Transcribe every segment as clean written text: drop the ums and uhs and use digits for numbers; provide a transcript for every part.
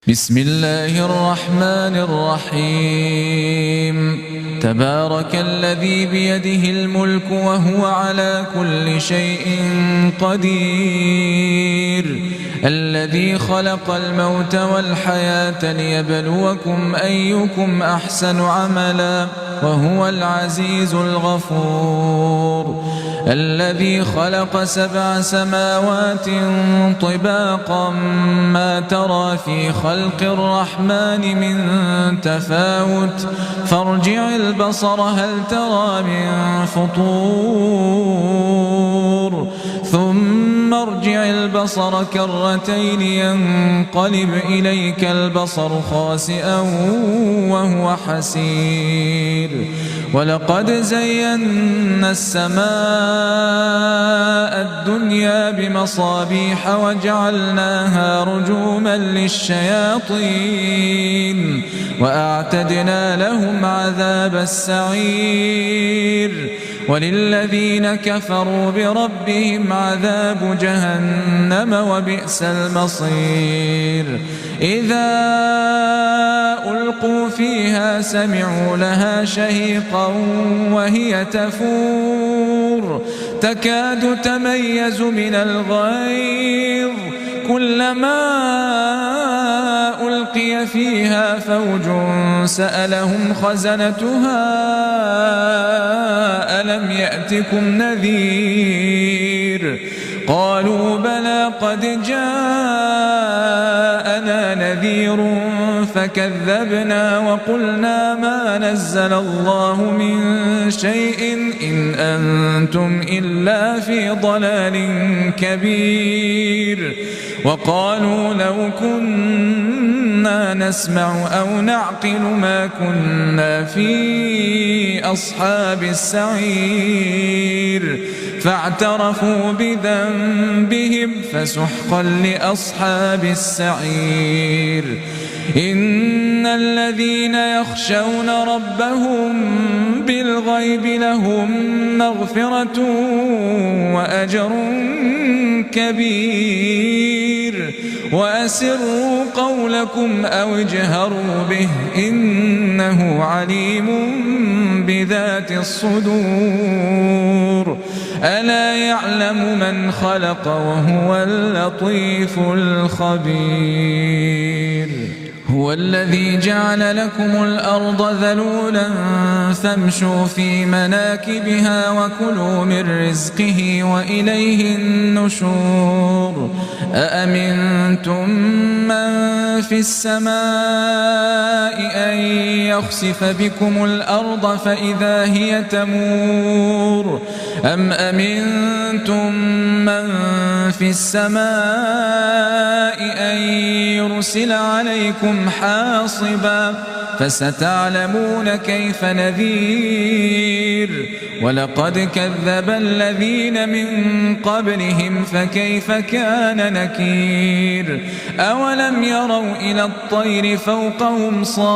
بسم الله الرحمن الرحيم تبارك الذي بيده الملك وهو على كل شيء قدير الذي خلق الموت والحياة ليبلوكم أيكم أحسن عملا وهو العزيز الغفور الذي خلق 7 سماوات طباقا ما ترى في خلق الرحمن من تفاوت فارجع البصر هل ترى من فطور ثم ارجع البصر كرتين ينقلب إليك البصر خاسئا وهو حسير ولقد زينا السماء الدنيا بمصابيح وجعلناها رجوما للشياطين وأعتدنا لهم عذاب السعير وللذين كفروا بربهم عذاب جهنم وبئس المصير إذا ألقوا فيها سمعوا لها شهيقا وهي تفور تكاد تميز من الغيظ كلما ألقي فيها فوج سألهم خزنتها ألم يأتكم نذير قالوا بلى قد جاءنا نذير فكذبنا وقلنا ما نزل الله من شيء إن أنتم إلا في ضلال كبير وقالوا لو كنا نسمع أو نعقل ما كنا في أصحاب السعير فاعترفوا بذنبهم فسحقا لأصحاب السعير إن الذين يخشون ربهم بالغيب لهم مغفرة وأجر كبير وأسروا قولكم أو اجهروا به إنه عليم بذات الصدور ألا يعلم من خلق وهو اللطيف الخبير هو الذي جعل لكم الأرض ذلولا فامشوا في مناكبها وكلوا من رزقه وإليه النشور أأمنتم من في السماء أن يخسف بكم الأرض فإذا هي تمور أم أمنتم من في السماء أن يرسل عليكم حاصبا فستعلمون كيف نذير ولقد كذب الذين من قبلهم فكيف كان نكير أولم يروا إلى الطير فوقهم صافات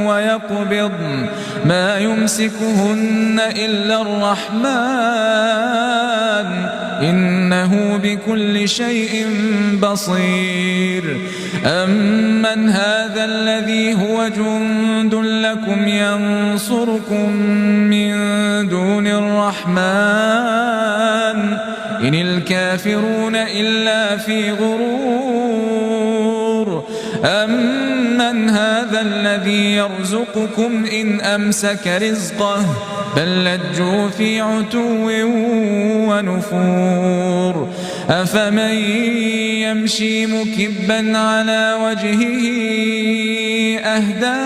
ويقبضن ما يمسكهن إلا الرحمن إنه بكل شيء بصير أمن هذا الذي هو جند لكم ينصركم من دون الرحمن إن الكافرون إلا في غرور أمن هذا الذي يرزقكم إن أمسك رزقه بل لجوا في عتو ونفور أفمن يمشي مكبا على وجهه أهدى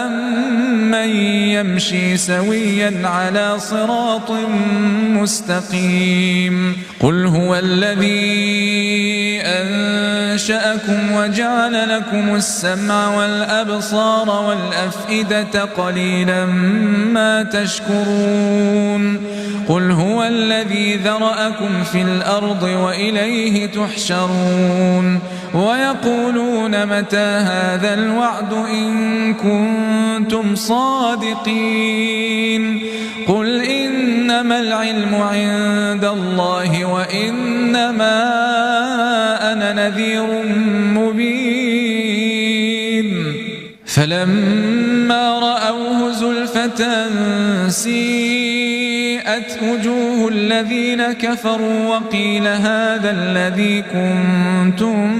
أمن يمشي سويا على صراط مستقيم قل هو الذي أنشأكم وجعل لكم السمع والأبصار والأفئدة قليلا ما تشكرون قل هو الذي ذرأكم في الأرض وإليه تحشرون ويقولون متى هذا الوعد إن كنتم صادقين قل إنما العلم عند الله وإنما نذير مبين فلما رأوه زلفة سيئت وجوه الذين كفروا وقيل هذا الذي كنتم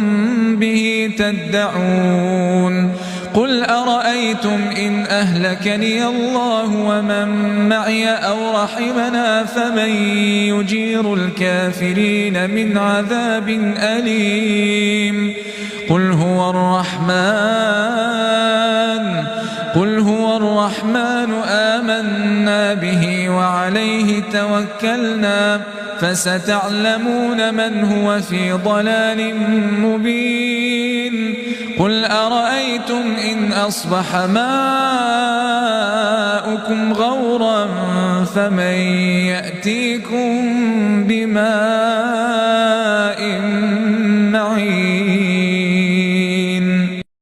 به تدعون قل أرأيتم إن أهلكني الله ومن معي أو رحمنا فمن يجير الكافرين من عذاب أليم قل هو الرحمن آمنا به وعليه توكلنا فستعلمون من هو في ضلال مبين قل أرأيتم إن أصبح ماؤكم غورا فمن يأتيكم بماء معين